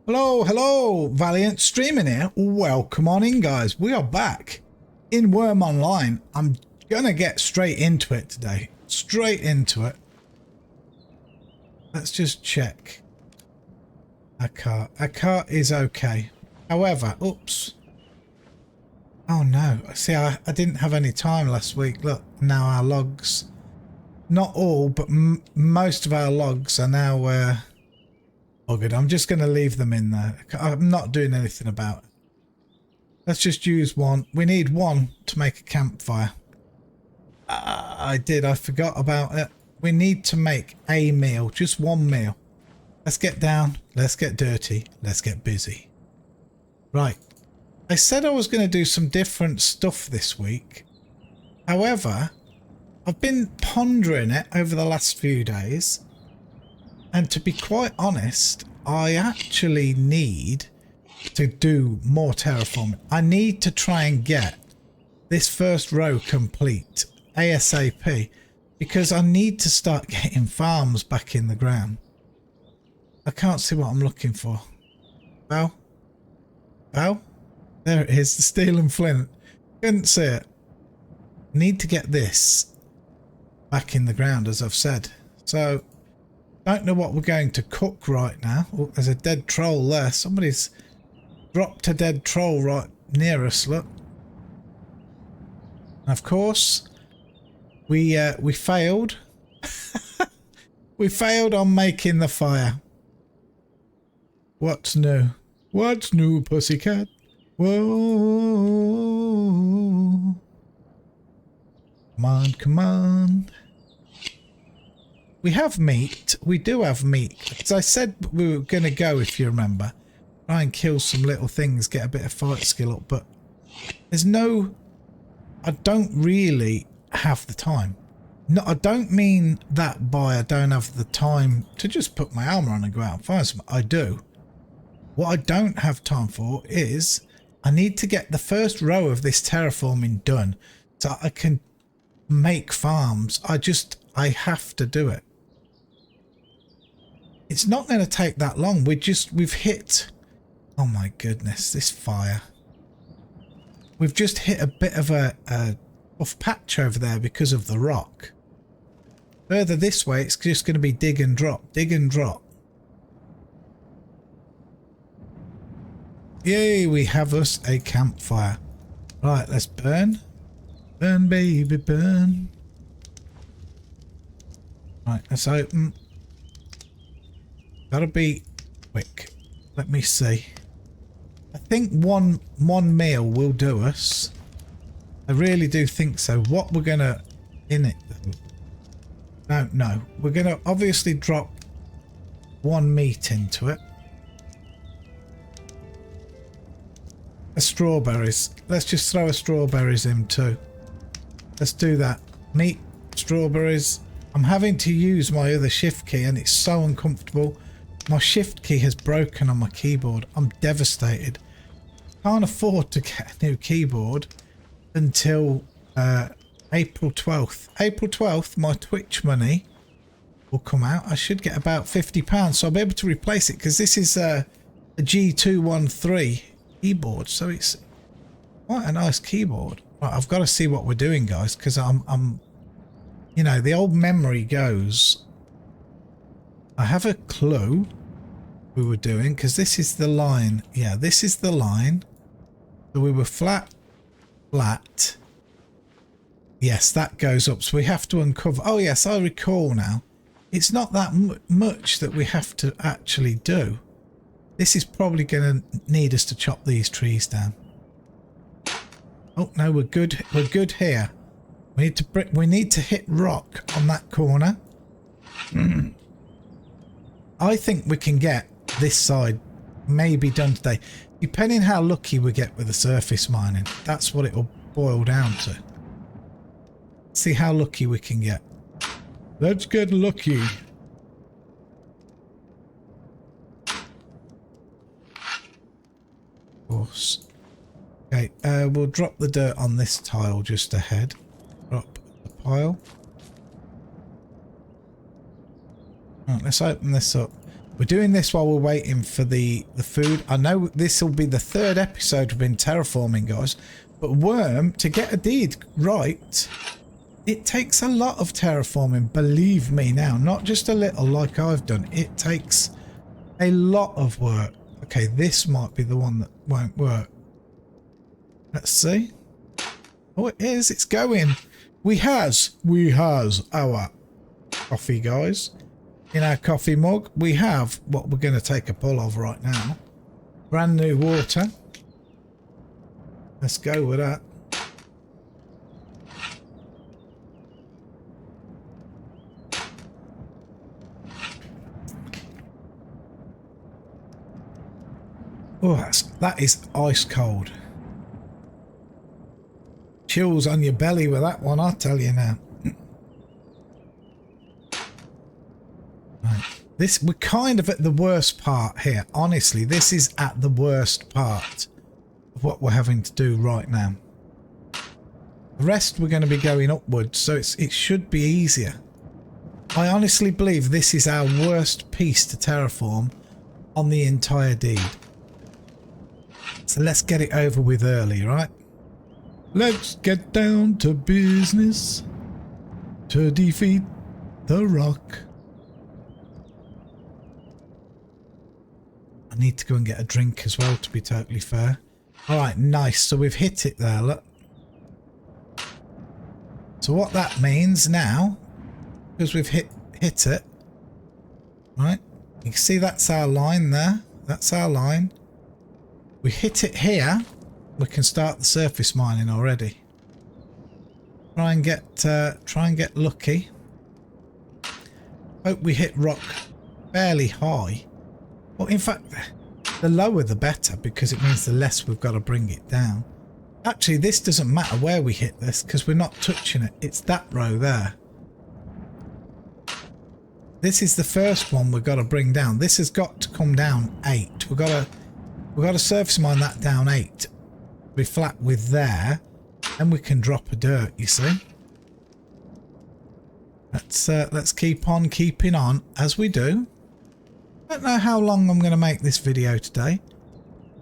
Hello, hello, Valiant streaming here. Welcome on in, guys. We are back in Wurm Online. I'm gonna get straight into it today. Straight into it. Let's just check. Our car is okay. However, oops. Oh no, see, I didn't have any time last week. Look, now our logs, not all, but most of our logs are now oh good, I'm just going to leave them in there. I'm not doing anything about it. Let's just use one. We need one to make a campfire. I forgot about it. We need to make a meal, just one meal. Let's get down, let's get dirty, let's get busy. Right, I said I was going to do some different stuff this week. However, I've been pondering it over the last few days. And to be quite honest, I actually need to do more terraforming. I need to try and get this first row complete ASAP because I need to start getting farms back in the ground. I can't see what I'm looking for. Well, there it is, the steel and flint. Couldn't see it. Need to get this back in the ground, as I've said. So don't know what we're going to cook right now. Oh, there's a dead troll there. Somebody's dropped a dead troll right near us, look. And of course, we failed. We failed on making the fire. What's new? What's new, pussycat? Whoa. Come on, come on. We have meat. We do have meat. As I said we were going to go, if you remember. Try and kill some little things, get a bit of fight skill up. But there's no... I don't really have the time. No, I don't mean that by I don't have the time to just put my armor on and go out and find some. I do. What I don't have time for is I need to get the first row of this terraforming done so I can make farms. I have to do it. It's not going to take that long. We've hit, oh my goodness, this fire. We've just hit a bit of a off patch over there because of the rock. Further this way, it's just going to be dig and drop, dig and drop. Yay, we have us a campfire. Right, let's burn. Burn, baby, burn. Right, let's open. Gotta be quick. Let me see. I think one meal will do us. I really do think so. What we're gonna in it though? Don't know. We're gonna obviously drop one meat into it. Strawberries. Let's just throw a strawberries in too. Let's do that. Meat, strawberries. I'm having to use my other shift key and it's so uncomfortable. My shift key has broken on my keyboard. I'm devastated. Can't afford to get a new keyboard until April 12th. April 12th, my Twitch money will come out. I should get about £50, so I'll be able to replace it because this is a G213 keyboard, so it's quite a nice keyboard. Right, I've got to see what we're doing, guys, because I'm you know, the old memory goes. I have a clue we were doing because this is the line. Yeah, this is the line. So we were flat. Yes, that goes up. So we have to uncover. Oh yes, I recall now. It's not that much that we have to actually do. This is probably going to need us to chop these trees down. Oh no, we're good. We're good here. We need to hit rock on that corner. I think we can get this side maybe done today, depending how lucky we get with the surface mining. That's what it will boil down to. See how lucky we can get. Let's get lucky. Of course. Okay, we'll drop the dirt on this tile just ahead. Drop the pile. Right, let's open this up. We're doing this while we're waiting for the food. I know this will be the 3rd episode we've been terraforming, guys. But Wurm, to get a deed right, it takes a lot of terraforming. Believe me now, not just a little like I've done. It takes a lot of work. Okay, this might be the one that won't work. Let's see. Oh, it is. It's going. We has our coffee, guys. In our coffee mug, we have what we're going to take a pull of right now. Brand new water. Let's go with that. Oh, that is ice cold. Chills on your belly with that one, I'll tell you now. Right. We're kind of at the worst part here. Honestly, this is at the worst part of what we're having to do right now. The rest we're going to be going upwards, so it should be easier. I honestly believe this is our worst piece to terraform on the entire deed. So let's get it over with early, right? Let's get down to business to defeat the rock. I need to go and get a drink as well, to be totally fair. Alright, nice. So we've hit it there, look. So what that means now, because we've hit it, right? You can see that's our line there. That's our line. We hit it here, we can start the surface mining already. Try and get lucky. Hope we hit rock fairly high. Well, in fact, the lower the better, because it means the less we've got to bring it down. Actually, this doesn't matter where we hit this, because we're not touching it. It's that row there. This is the first one we've got to bring down. This has got to come down 8. We've got to surface mine that down 8. Be flat with there, and we can drop a dirt, you see. Let's keep on keeping on as we do. I don't know how long I'm going to make this video today.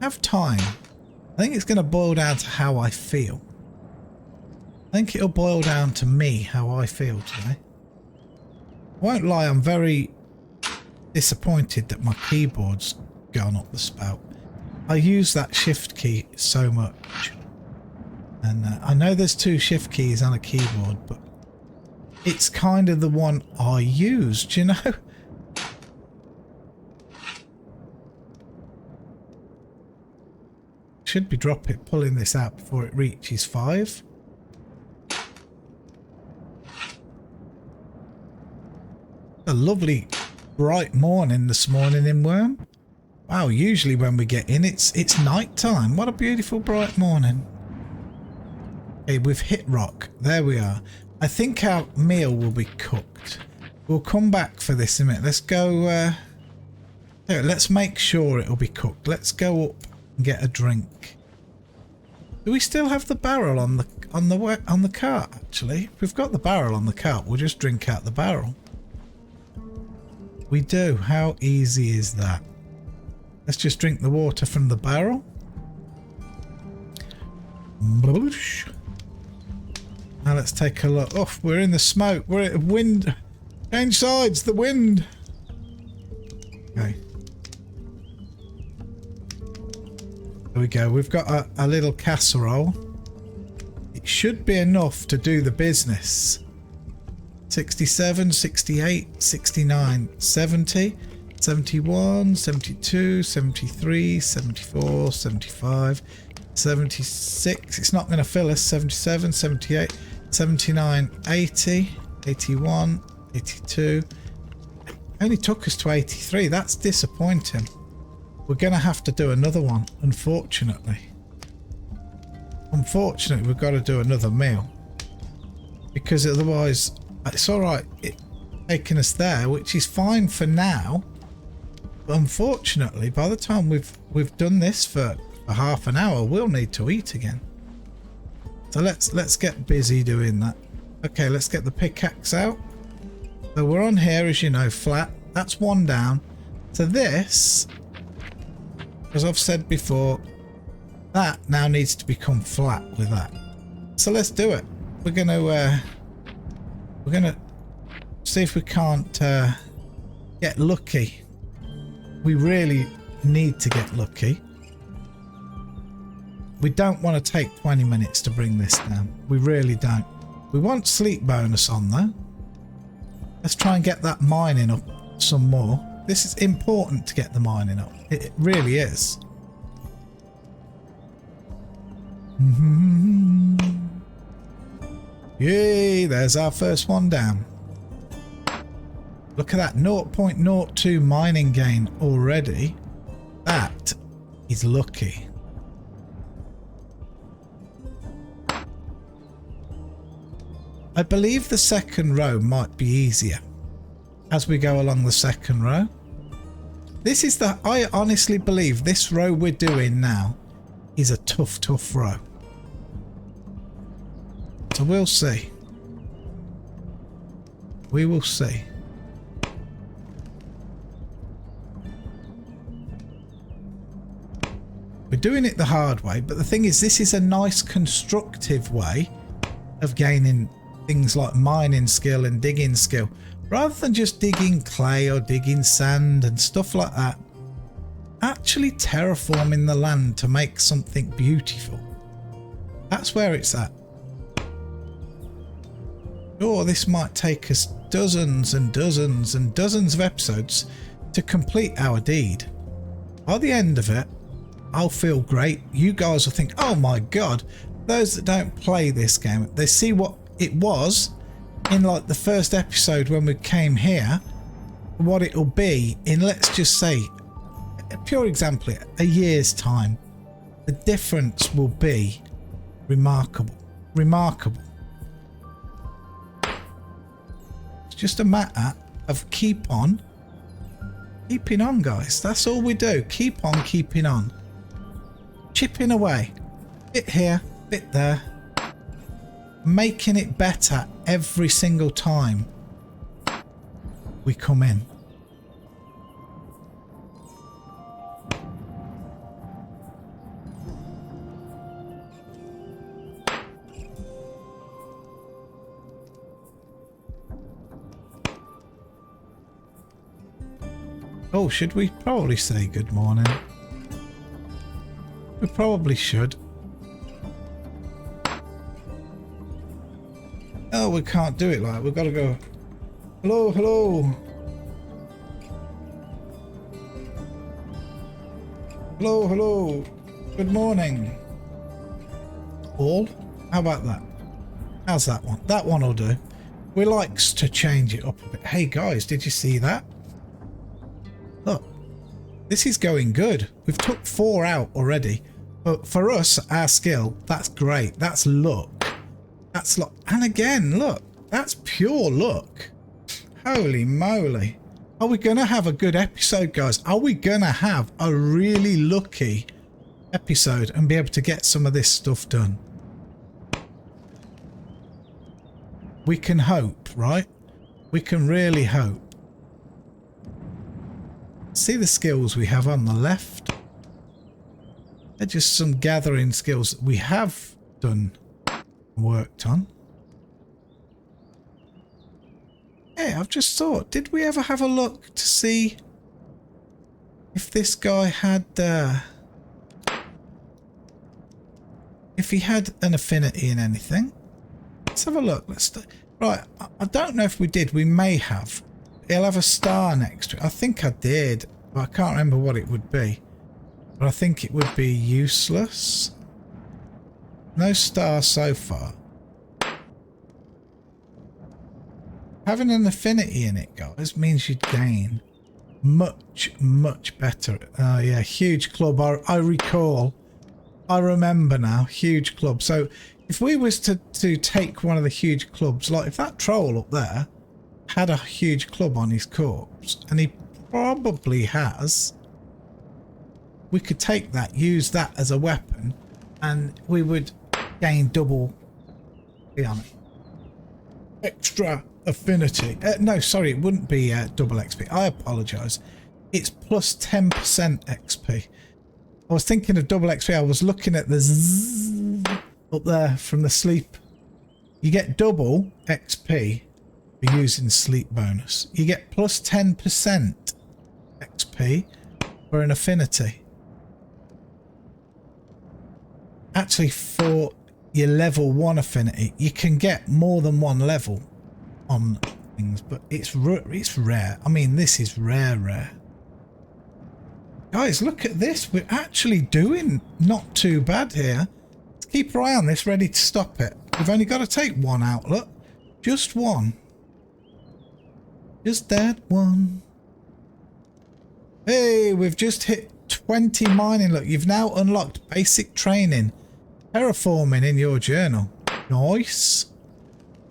Have time. I think it's going to boil down to how I feel. I think it'll boil down to me, how I feel today. I won't lie, I'm very disappointed that my keyboard's gone up the spout. I use that shift key so much. And I know there's 2 shift keys on a keyboard, but it's kind of the one I use, do you know? Should be pulling this out before it reaches 5. A lovely bright morning this morning in Wurm. Wow, usually when we get in it's night time. What a beautiful bright morning. Okay, we've hit rock. There we are. I think our meal will be cooked. We'll come back for this in a minute. Let's go let's make sure it'll be cooked. Let's go up and get a drink. Do we still have the barrel on the cart? Actually, if we've got the barrel on the cart, we'll just drink out the barrel. We do. How easy is that? Let's just drink the water from the barrel. Now let's take a look. Oh, we're in the smoke. We're at wind. Change sides. The wind. Okay. There we go. We've got a little casserole. It should be enough to do the business. 67, 68, 69, 70, 71, 72, 73, 74, 75, 76. It's not going to fill us. 77, 78, 79, 80, 81, 82. It only took us to 83. That's disappointing. We're going to have to do another one, unfortunately. Unfortunately, we've got to do another meal. Because otherwise, it's alright taking us there, which is fine for now. But unfortunately, by the time we've done this for half an hour, we'll need to eat again. So let's get busy doing that. Okay, let's get the pickaxe out. So we're on here, as you know, flat. That's one down. So this, as I've said before, that now needs to become flat with that. So let's do it. We're gonna see if we can't get lucky. We really need to get lucky. We don't want to take 20 minutes to bring this down. We really don't. We want sleep bonus on though. Let's try and get that mining up some more. This is important to get the mining up. It really is. Yay, there's our first one down. Look at that, 0.02 mining gain already. That is lucky. I believe the second row might be easier as we go along the second row. This is I honestly believe this row we're doing now is a tough row. So we'll see. We will see. We're doing it the hard way, but the thing is, this is a nice constructive way of gaining things like mining skill and digging skill, rather than just digging clay or digging sand and stuff like that. Actually terraforming the land to make something beautiful. That's where it's at. Sure, this might take us dozens and dozens and dozens of episodes to complete our deed. By the end of it, I'll feel great. You guys will think, oh my god, those that don't play this game, they see what it was in like the first episode when we came here, what it'll be in, let's just say, a pure example, a year's time. The difference will be remarkable. Remarkable. It's just a matter of keeping on, guys. That's all we do. Keep on keeping on. Chipping away. Bit here, bit there. Making it better every single time we come in. Oh, should we probably say good morning? We probably should. Oh, we can't do it like, we've got to go. Hello, hello. Hello, hello. Good morning. All? How about that? How's that one? That one will do. We likes to change it up a bit. Hey guys, did you see that? Look, this is going good. We've took 4 out already. But for us, our skill, that's great. That's luck. That's luck. And again, look, that's pure luck. Holy moly. Are we going to have a good episode, guys? Are we going to have a really lucky episode and be able to get some of this stuff done? We can hope, right? We can really hope. See the skills we have on the left? They're just some gathering skills that we have done and worked on. Hey, I've just thought, did we ever have a look to see if this guy had if he had an affinity in anything? Let's have a look. Right, I don't know if we did. We may have. He'll have a star next to it. I think I did, but I can't remember what it would be. But I think it would be useless. No star so far. Having an affinity in it, guys, means you gain much, much better. Yeah, huge club. I recall. I remember now. Huge club. So if we was to take one of the huge clubs, like if that troll up there had a huge club on his corpse, and he probably has, we could take that, use that as a weapon, and we would gain double extra affinity. No, sorry, it wouldn't be double XP. I apologise. it's plus 10% XP. I was thinking of double XP. I was looking at the zzz up there from the sleep. You get double XP for using sleep bonus. You get plus 10% XP for an affinity. Actually, for your level 1 affinity, you can get more than one level on things, but it's rare. I mean, this is rare. Guys, look at this. We're actually doing not too bad here. Let's keep our eye on this, ready to stop it. We've only got to take one outlet. Just one. Just that one. Hey, we've just hit 20 mining. Look, you've now unlocked basic training. Terraforming in your journal. Nice.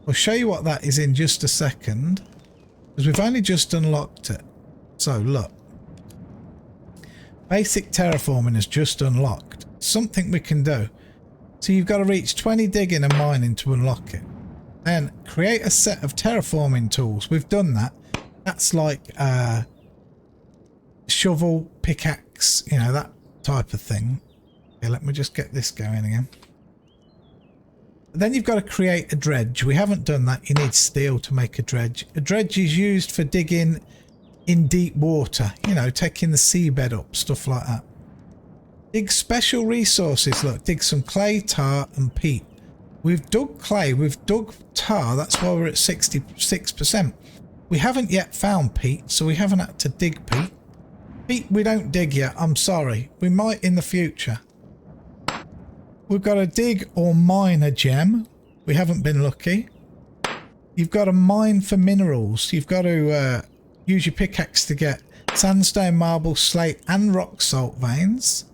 I'll show you what that is in just a second, because we've only just unlocked it. So look. Basic terraforming is just unlocked. Something we can do. So you've got to reach 20 digging and mining to unlock it. Then create a set of terraforming tools. We've done that. That's like shovel, pickaxe, you know, that type of thing. Okay, let me just get this going again. Then you've got to create a dredge. We haven't done that. You need steel to make a dredge. A dredge is used for digging in deep water, you know, taking the seabed up, stuff like that. Dig special resources. Look, dig some clay, tar and peat. We've dug clay, we've dug tar, that's why we're at 66%. We haven't yet found peat, so we haven't had to dig peat. Peat we don't dig yet, I'm sorry. We might in the future. We've got to dig or mine a gem. We haven't been lucky. You've got to mine for minerals. You've got to use your pickaxe to get sandstone, marble, slate and rock salt veins.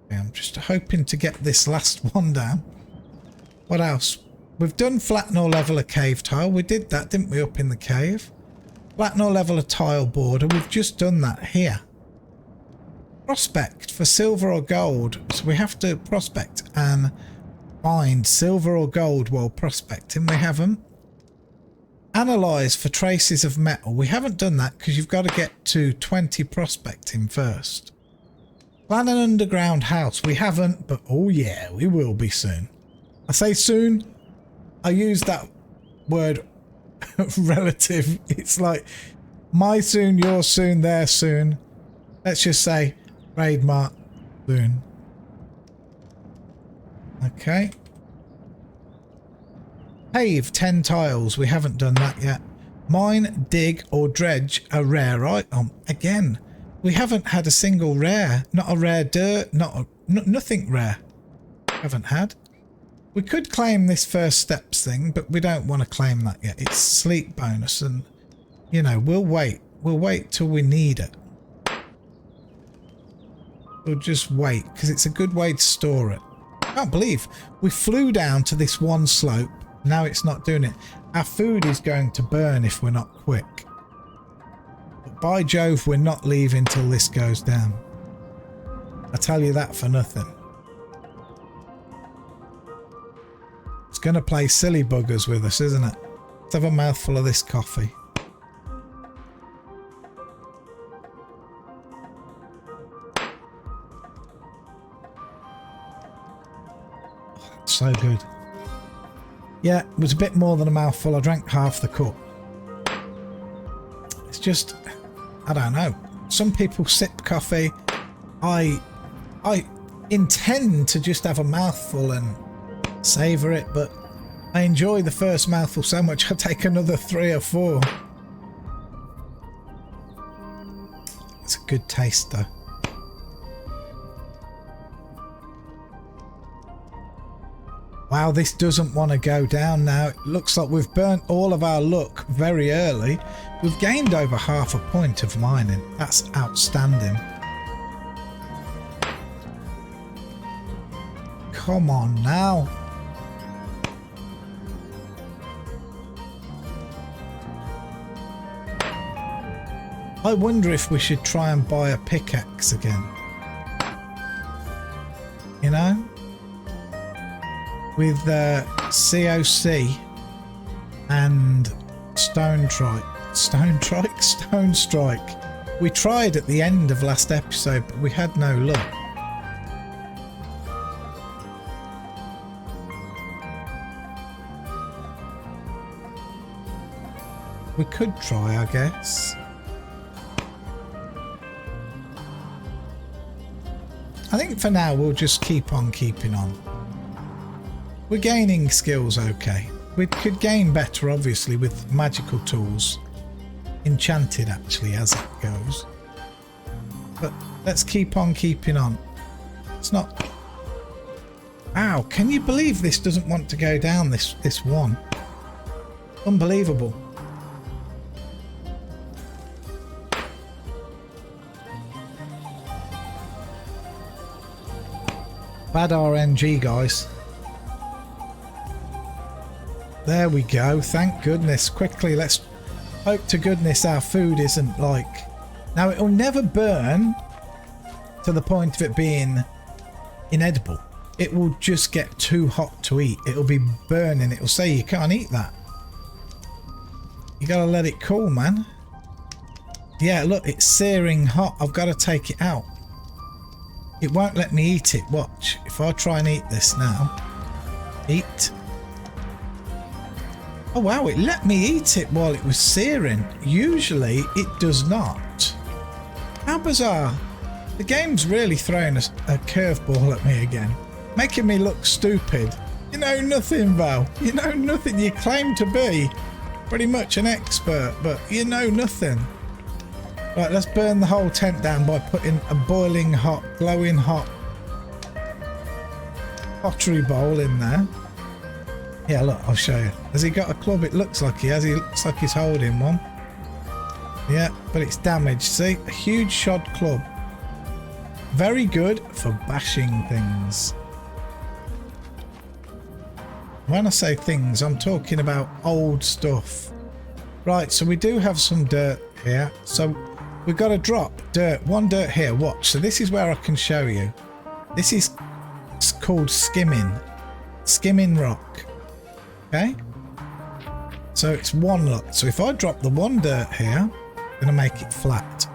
Okay, I'm just hoping to get this last one down. What else? We've done flatten or level a cave tile. We did that, didn't we, up in the cave? Flatten or level a tile border. We've just done that here. Prospect for silver or gold. So we have to prospect and find silver or gold while prospecting. We haven't. Analyze for traces of metal. We haven't done that because you've got to get to 20 prospecting first. Plan an underground house. We haven't, but oh yeah, we will be soon. I say soon. I use that word relative. It's like my soon, your soon, their soon. Let's just say raid mark soon. Okay. Pave 10 tiles. We haven't done that yet. Mine, dig or dredge a rare item. Again, we haven't had a single rare. Not a rare dirt. Nothing rare. Haven't had. We could claim this first steps thing, but we don't want to claim that yet. It's sleep bonus and, you know, we'll wait. We'll wait till we need it. We'll just wait because it's a good way to store it. I can't believe we flew down to this one slope. Now it's not doing it. Our food is going to burn if we're not quick. But by Jove, we're not leaving till this goes down. I tell you that for nothing. It's going to play silly buggers with us, isn't it? Let's have a mouthful of this coffee. Oh, so good. Yeah, it was a bit more than a mouthful. I drank half the cup. It's just, I don't know. Some people sip coffee. I intend to just have a mouthful and savour it, but I enjoy the first mouthful so much I take another 3 or 4. It's a good taste though. Wow, this doesn't want to go down now. It looks like we've burnt all of our luck very early. We've gained over half a point of mining. That's outstanding. Come on now. I wonder if we should try and buy a pickaxe again. You know? With COC and stone trite. Stone strike, stone strike. We tried at the end of last episode, but we had no luck. We could try, I guess. I think for now we'll just keep on keeping on. We're gaining skills okay. We could gain better obviously with magical tools. Enchanted actually as it goes. But let's keep on keeping on. It's not... Wow, can you believe this doesn't want to go down this one? Unbelievable. Bad RNG, guys. There we go. Thank goodness. Quickly, let's hope to goodness our food isn't like... Now, it'll never burn to the point of it being inedible. It will just get too hot to eat. It'll be burning. It'll say you can't eat that. You gotta let it cool, man. Yeah, look, it's searing hot. I've got to take it out. It won't let me eat it. Watch. If I try and eat this now. Eat. Oh wow, it let me eat it while it was searing. Usually it does not. How bizarre. The game's really throwing a curveball at me again. Making me look stupid. You know nothing, Val. You know nothing. You claim to be pretty much an expert, but you know nothing. Right, let's burn the whole tent down by putting a boiling hot, glowing hot pottery bowl in there. Yeah, look, I'll show you. Has he got a club? It looks like he has. He looks like he's holding one. Yeah, but it's damaged. See? A huge shod club. Very good for bashing things. When I say things, I'm talking about old stuff. Right, so we do have some dirt here. So we've got to drop dirt. One dirt here. Watch. So this is where I can show you. This is called skimming. Skimming rock. Okay? So it's one lot. So if I drop the one dirt here, I'm going to make it flat.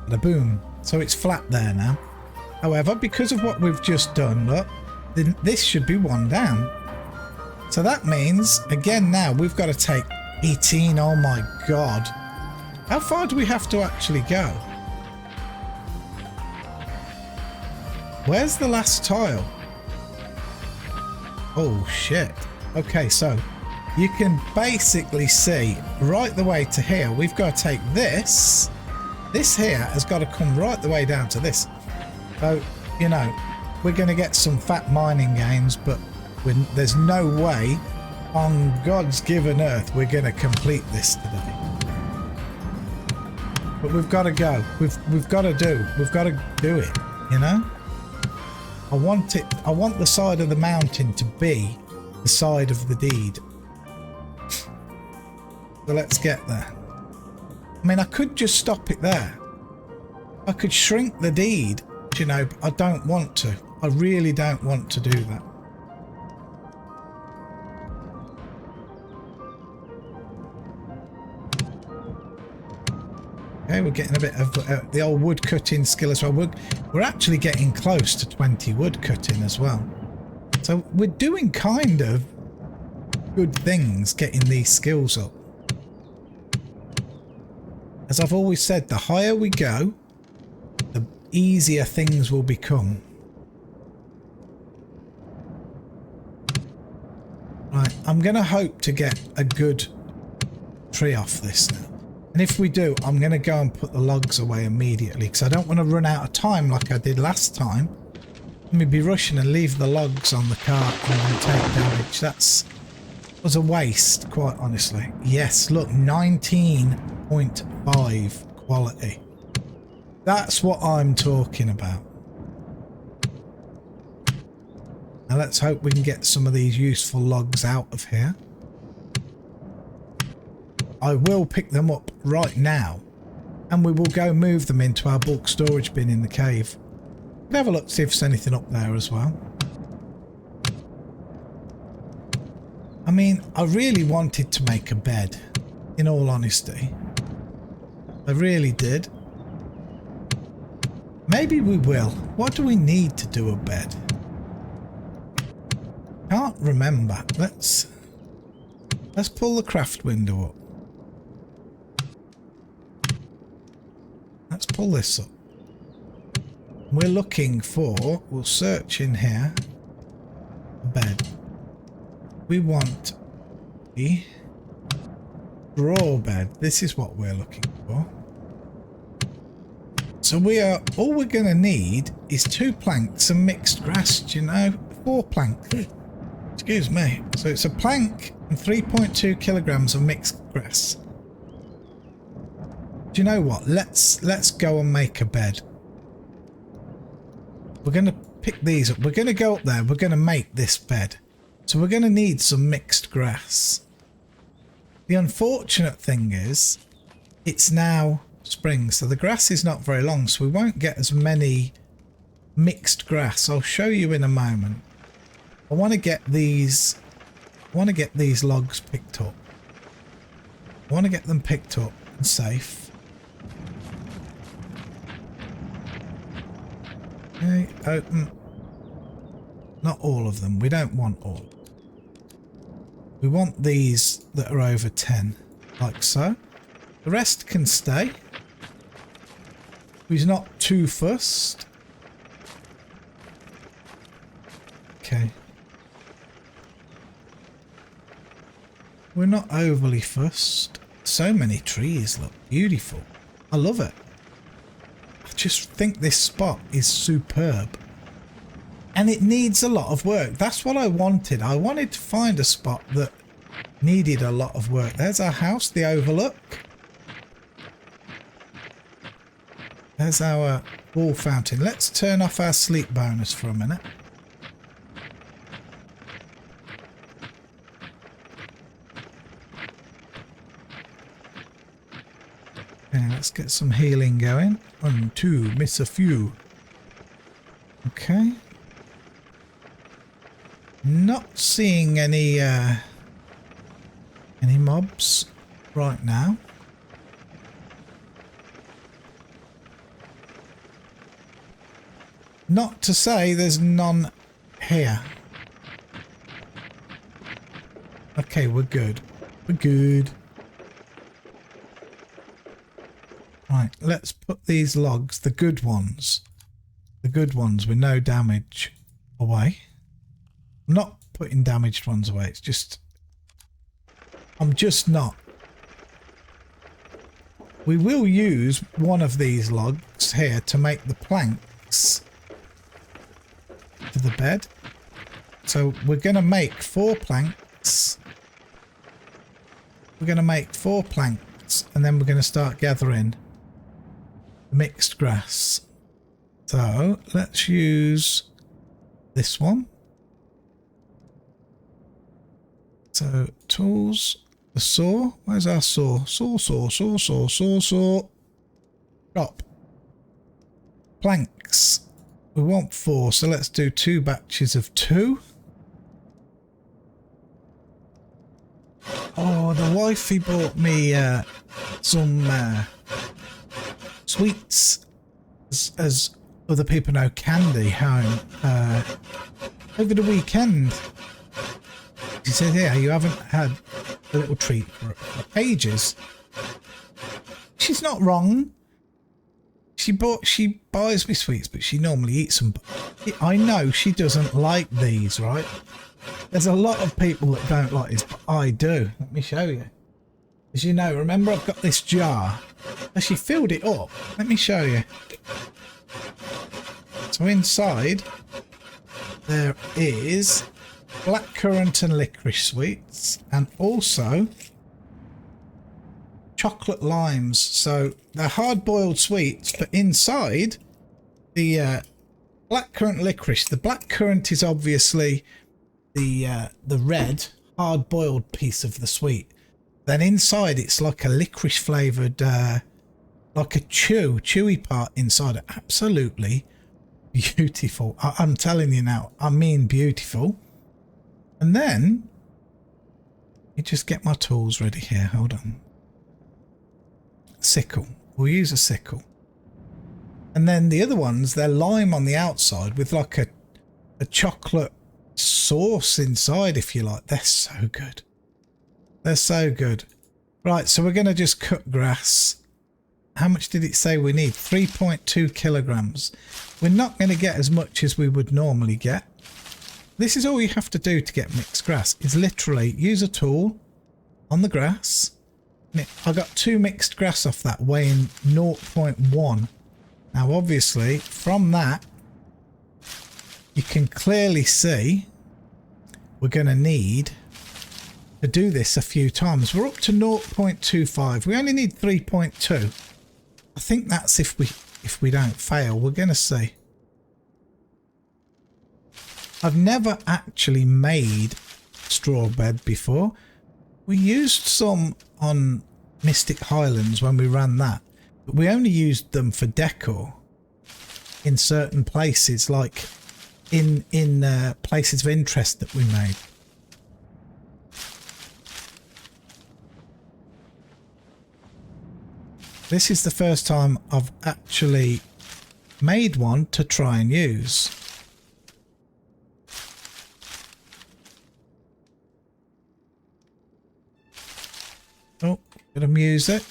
And boom. So it's flat there now. However, because of what we've just done, look, then this should be one down. So that means, again now, we've got to take 18. Oh my god. How far do we have to actually go? Where's the last tile? Oh shit. Okay, so you can basically see right the way to here. We've got to take this. This here has got to come right the way down to this. So, you know, we're going to get some fat mining gains, but there's no way on God's given earth we're going to complete this today. But we've got to go. We've got to do it, you know? I want the side of the mountain to be the side of the deed. So let's get there. I mean, I could just stop it there. I could shrink the deed, you know, but I don't want to. I really don't want to do that. Okay, we're getting a bit of the old wood cutting skill as well. We're actually getting close to 20 wood cutting as well. So we're doing kind of good things getting these skills up. As I've always said, the higher we go, the easier things will become. Right, I'm going to hope to get a good tree off this now. And if we do, I'm going to go and put the logs away immediately because I don't want to run out of time like I did last time. Let me be rushing and leave the logs on the cart and then take damage. Was a waste, quite honestly. Yes, look, 19.5 quality. That's what I'm talking about. Now let's hope we can get some of these useful logs out of here. I will pick them up right now and we will go move them into our bulk storage bin in the cave. We'll have a look, see if there's anything up there as well. I mean, I really wanted to make a bed. in all honesty. I really did. Maybe we will. What do we need to do a bed? Can't remember. Let's pull the craft window up. Let's pull this up. We're looking for, we'll search in here, a bed. We want a straw bed. This is what we're looking for. So all we're going to need is 2 planks and mixed grass, do you know? 4 planks. Excuse me. So it's a plank and 3.2 kilograms of mixed grass. Do you know what? Let's go and make a bed. We're going to pick these up. We're going to go up there. We're going to make this bed. So we're going to need some mixed grass. The unfortunate thing is it's now spring, so the grass is not very long, so we won't get as many mixed grass. I'll show you in a moment. I want to get these logs picked up. I want to get them picked up and safe. Okay, open. Not all of them. We don't want all. We want these that are over 10, like so. The rest can stay. He's not too fussed. Okay. We're not overly fussed. So many trees look beautiful. I love it. I just think this spot is superb. And it needs a lot of work. That's what I wanted. I wanted to find a spot that needed a lot of work. There's our house, the overlook. There's our wall fountain. Let's turn off our sleep bonus for a minute. Okay, let's get some healing going. 1, 2, miss a few. Okay. Not seeing any mobs right now. Not to say there's none here. Okay, we're good. We're good. Right, let's put these logs, the good ones with no damage, away. I'm not putting damaged ones away, it's just... I'm just not. We will use one of these logs here to make the planks for the bed. So we're going to make 4 planks. We're going to make 4 planks and then we're going to start gathering mixed grass. So let's use this one. So tools, the saw. Where's our saw? Saw. Chop. Planks. We want 4, so let's do 2 batches of 2. Oh, the wifey bought me some sweets, as other people know, candy home over the weekend. She said, "Yeah, you haven't had a little treat for ages." She's not wrong. She buys me sweets, but she normally eats them. I know she doesn't like these, right? There's a lot of people that don't like this, but I do. Let me show you. As you know, remember I've got this jar. She filled it up. Let me show you. So inside there is blackcurrant and licorice sweets, and also chocolate limes. So they're hard-boiled sweets, but inside the blackcurrant licorice. The blackcurrant is obviously the red hard-boiled piece of the sweet. Then inside it's like a licorice flavoured, like a chewy part inside it. Absolutely beautiful. I'm telling you now. I mean beautiful. And then you just get my tools ready here. Hold on. sickle. We'll use a sickle. And then the other ones, they're lime on the outside with like a chocolate sauce inside, if you like. They're so good. They're so good. Right, so we're going to just cut grass. How much did it say we need? 3.2 kilograms. We're not going to get as much as we would normally get. This is all you have to do to get mixed grass, is literally use a tool on the grass. I got 2 mixed grass off that, weighing 0.1. Now obviously from that you can clearly see we're going to need to do this a few times. We're up to 0.25. We only need 3.2. I think that's if we don't fail. We're going to see. I've never actually made straw bed before. We used some on Mystic Highlands when we ran that, but we only used them for decor in certain places, like in places of interest that we made. This is the first time I've actually made one to try and use. Oh, gonna muse it.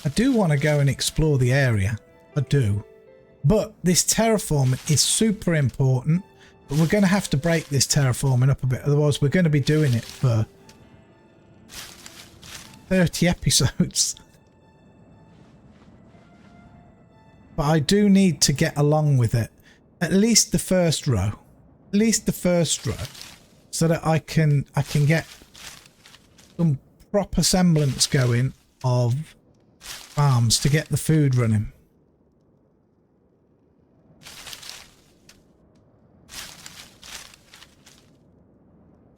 I do want to go and explore the area. I do. But this terraforming is super important. But we're going to have to break this terraforming up a bit. Otherwise, we're going to be doing it for 30 episodes. But I do need to get along with it. At least the first row. At least the first row. So that I can get some proper semblance going of farms to get the food running.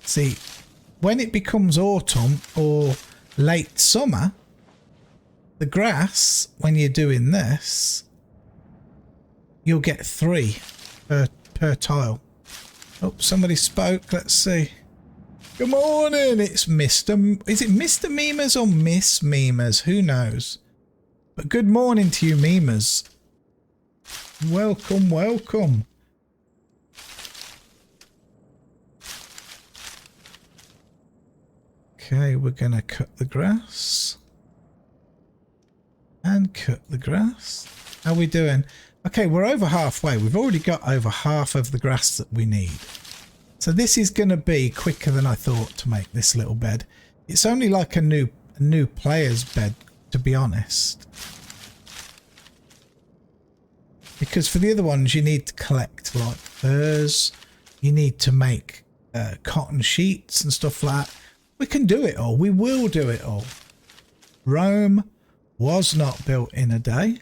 See, when it becomes autumn or late summer, the grass, when you're doing this, you'll get 3 per tile. Oh, somebody spoke. Let's see. Good morning. It's Mr. Is it Mr. Memers or Miss Memers? Who knows? But good morning to you, Memers. Welcome, welcome. Okay, we're going to cut the grass. And cut the grass. How are we doing? Okay, we're over halfway. We've already got over half of the grass that we need. So this is going to be quicker than I thought to make this little bed. It's only like a new player's bed, to be honest. Because for the other ones, you need to collect like furs. You need to make cotton sheets and stuff like that. We can do it all. We will do it all. Rome was not built in a day.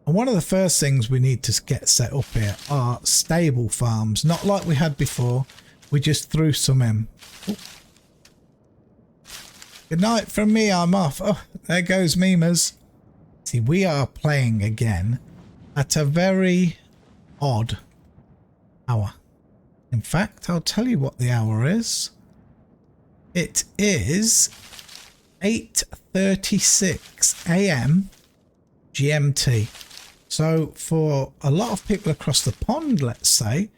And one of the first things we need to get set up here are stable farms. Not like we had before. We just threw some in. Ooh. Good night from me. I'm off. Oh, there goes Memers. See, we are playing again at a very odd hour. In fact, I'll tell you what the hour is. It is 8:36 a.m. GMT. So for a lot of people across the pond, let's say,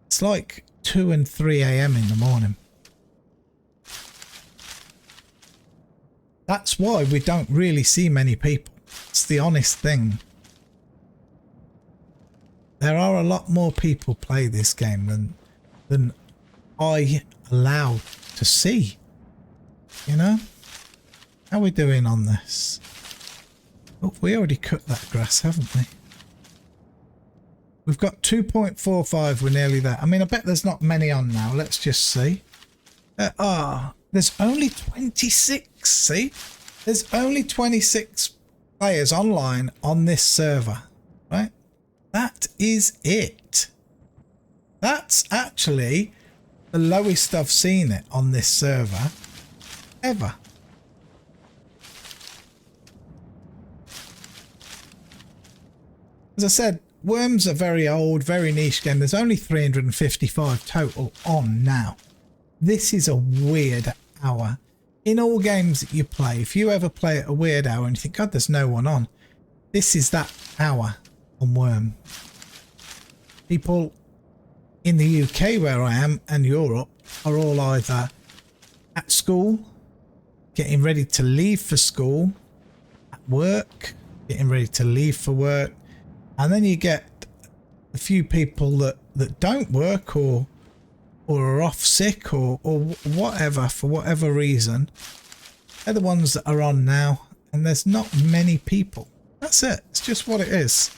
it's like 2 and 3 a.m. in the morning. That's why we don't really see many people. It's the honest thing. There are a lot more people play this game than I allow to see. You know? How are we doing on this? Oh, we already cut that grass, haven't we? We've got 2.45. We're nearly there. I mean, I bet there's not many on now. Let's just see. There's only 26. See? There's only 26 players online on this server. Right? That is it. That's actually the lowest I've seen it on this server ever. As I said, Wurm's a very old, very niche game. There's only 355 total on now. This is a weird hour. In all games that you play, if you ever play at a weird hour and you think, God, there's no one on, this is that hour on Wurm. People in the UK where I am and Europe are all either at school, getting ready to leave for school, at work, getting ready to leave for work, and then you get a few people that don't work or are off sick or whatever, for whatever reason. They're the ones that are on now, and there's not many people. That's it. It's just what it is.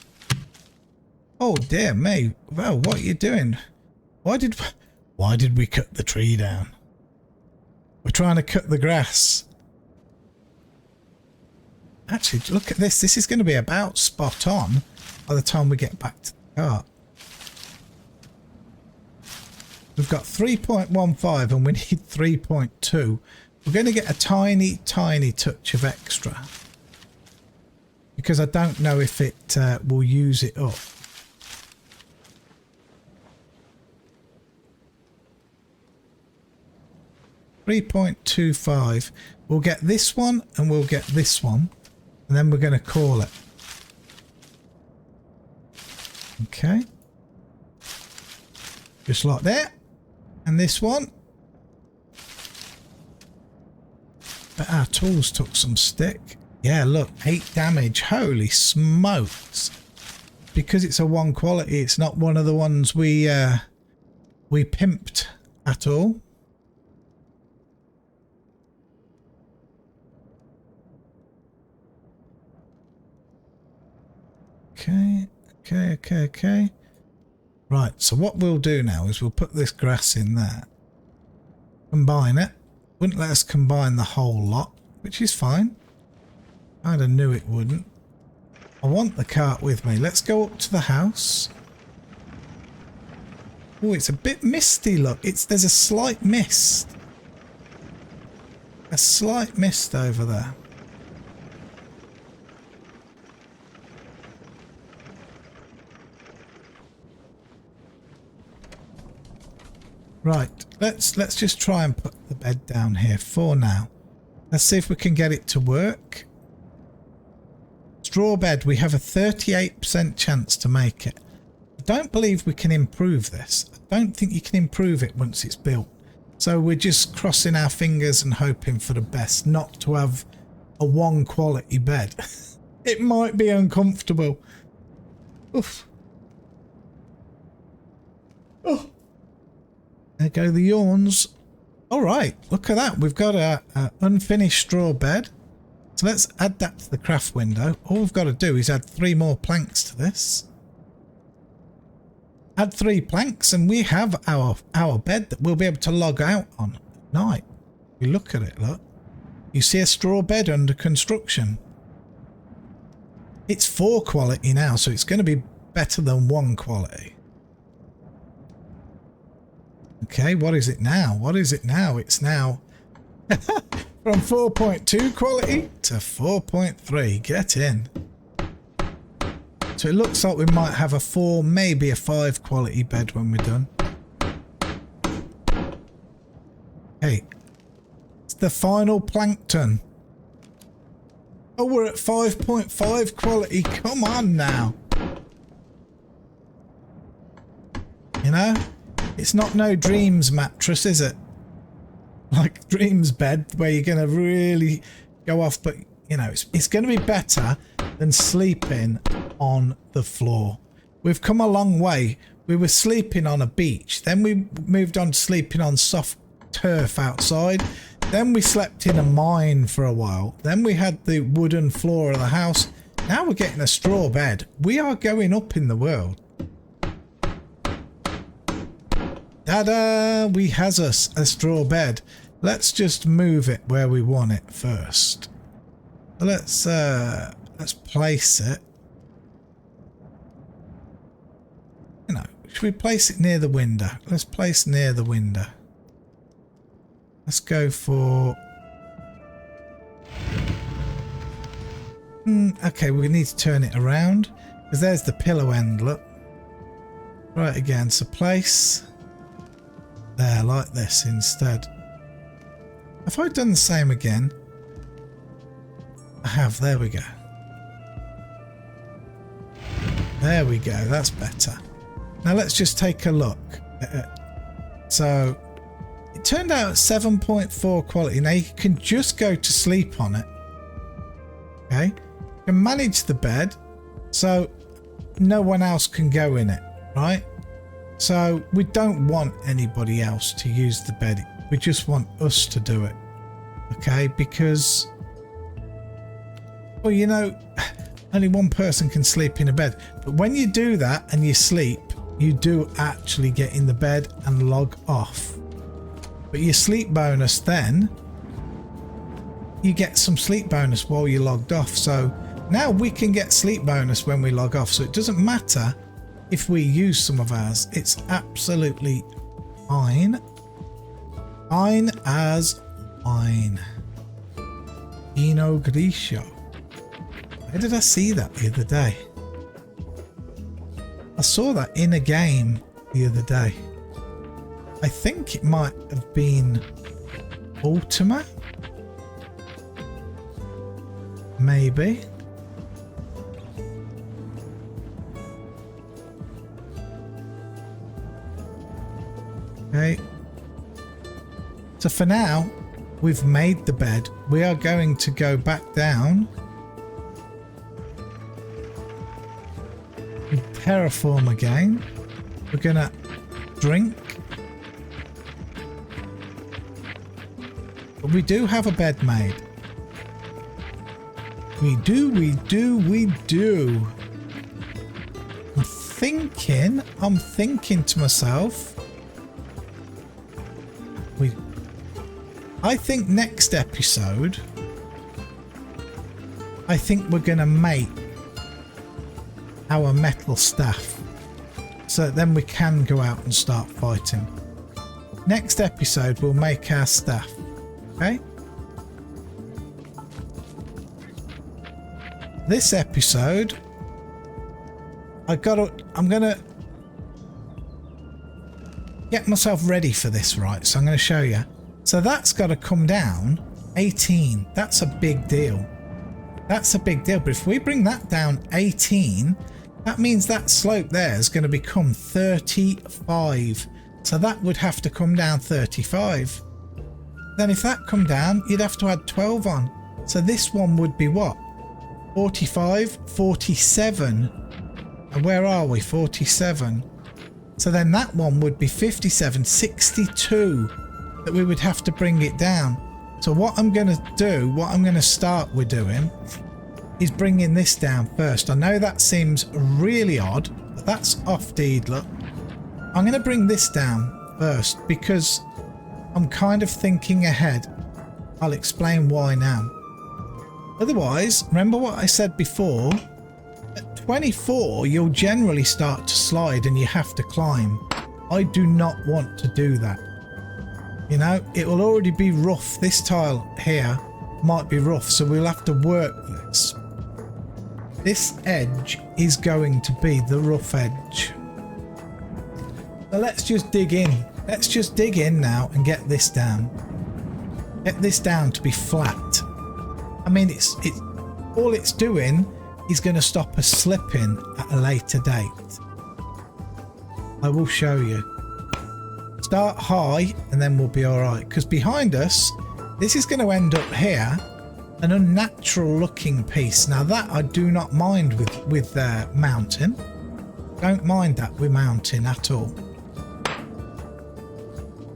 Oh dear me. Well, what are you doing? Why did we cut the tree down? We're trying to cut the grass. Actually, look at this. This is going to be about spot on by the time we get back to the cart. We've got 3.15 and we need 3.2. We're going to get a tiny touch of extra, because I don't know if it will use it up. $3.25. We'll get this one and we'll get this one, and then we're going to call it. Okay. Just like that. And this one. But our tools took some stick. Yeah, look, 8 damage. Holy smokes. Because it's a 1 quality, it's not one of the ones we pimped at all. Okay. Right, so what we'll do now is we'll put this grass in there. Combine it. Wouldn't let us combine the whole lot, which is fine. Kind of knew it wouldn't. I want the cart with me. Let's go up to the house. Oh, it's a bit misty, look. There's a slight mist. A slight mist over there. Right, let's just try and put the bed down here for now. Let's see if we can get it to work. Straw bed, we have a 38% chance to make it. I don't believe we can improve this. I don't think you can improve it once it's built. So we're just crossing our fingers and hoping for the best, not to have a 1 quality bed. It might be uncomfortable. Oof. Oh. There go the yawns. All right, look at that. We've got a unfinished straw bed. So let's add that to the craft window. All we've got to do is add 3 more planks to this. Add 3 planks and we have our bed that we'll be able to log out on at night. You look at it, look. You see a straw bed under construction. It's 4 quality now, so it's going to be better than 1 quality. Okay, what is it now? What is it now? It's now from 4.2 quality to 4.3. Get in. So it looks like we might have a 4, maybe a 5 quality bed when we're done. Hey, it's the final plankton. Oh, we're at 5.5 quality. Come on now. You know? It's not no Dreams mattress, is it? Like Dreams bed where you're going to really go off, but you know, it's going to be better than sleeping on the floor. We've come a long way. We were sleeping on a beach, then we moved on to sleeping on soft turf outside, then we slept in a mine for a while, then we had the wooden floor of the house. Now we're getting a straw bed. We are going up in the world. Ta-da! We has us a straw bed. Let's just move it where we want it first. Let's place it. You know, should we place it near the window? Let's place near the window. Let's go for... okay, we need to turn it around because there's the pillow end, look. Right again, so place. there like this instead. Have I done the same again? I have. There we go. There we go. That's better. Now let's just take a look. So it turned out 7.4 quality. Now you can just go to sleep on it. Okay. You can manage the bed so no one else can go in it, right? So we don't want anybody else to use the bed. We just want us to do it. Okay, because, well, you know, only one person can sleep in a bed. But when you do that and you sleep, you do actually get in the bed and log off. But your sleep bonus then, you get some sleep bonus while you're logged off. So now we can get sleep bonus when we log off. So it doesn't matter if we use some of ours. It's absolutely fine. Fine as fine. Eno Grisho. Where did I see that the other day? I saw that in a game the other day. I think it might have been Ultima. Maybe. Okay. So for now, we've made the bed. We are going to go back down. And terraform again. We're gonna drink. But we do have a bed made. We do. I'm thinking to myself, I think next episode, I think we're going to make our metal staff so that then we can go out and start fighting. Next episode, we'll make our staff. Okay? This episode, I'm gonna get myself ready for this, right? So I'm gonna show you. So that's got to come down 18. That's a big deal. That's a big deal. But if we bring that down 18, that means that slope there is going to become 35. So that would have to come down 35. Then if that come down, you'd have to add 12 on. So this one would be what? 45, 47. And where are we? 47. So then that one would be 57, 62 that we would have to bring it down. So what I'm going to do, what I'm going to start with doing is bringing this down first. I know that seems really odd, but that's off deed, look. I'm going to bring this down first because I'm kind of thinking ahead. I'll explain why now. Otherwise, remember what I said before? At 24, you'll generally start to slide and you have to climb. I do not want to do that. You know, it will already be rough. This tile here might be rough, so we'll have to work this. This edge is going to be the rough edge. So let's just dig in. Let's just dig in now and get this down. Get this down to be flat. I mean, it's all it's doing is going to stop us slipping at a later date. I will show you. Start high and then we'll be all right. Because behind us, this is going to end up here, an unnatural looking piece. Now that I do not mind with mountain. Don't mind that with mountain at all.